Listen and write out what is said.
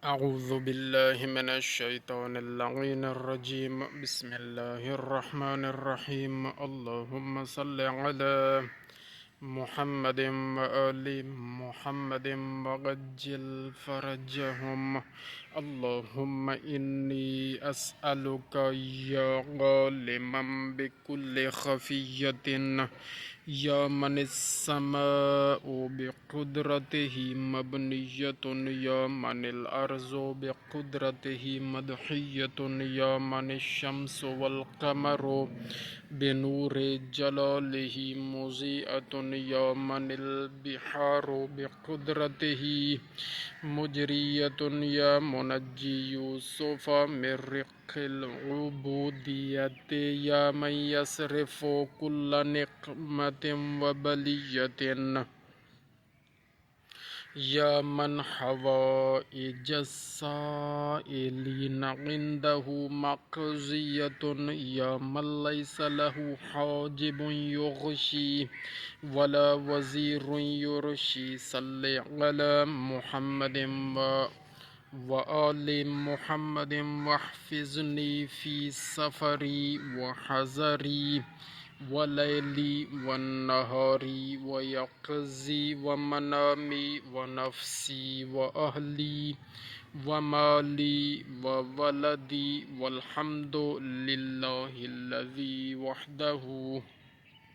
أعوذ بالله من الشيطان اللعين الرجيم. بسم الله الرحمن الرحيم. اللهم صل على محمد وآل محمد وعجل فرجهم. اللهم إني أسألك يا عالما بكل خفية، يا من السماء بقدرته مبنية، يا من الأرض بقدرته مدحية، يا من الشمس والقمر بنور جلاله مضيئة، يا من البحار بقدرته مجرية، يا منجي يوسف من رق العبودية، يا من يصرف كل نقمة وبلية، يا من حوائج السائلين عنده مقضية، يا من ليس له حاجب يغشي ولا وزير يرشي. صل على محمد وآل محمد واحفظني في سفري وحزري وليلي والنهاري ويقظي ومنامي ونفسي وأهلي ومالي وولدي، والحمد لله الذي وحده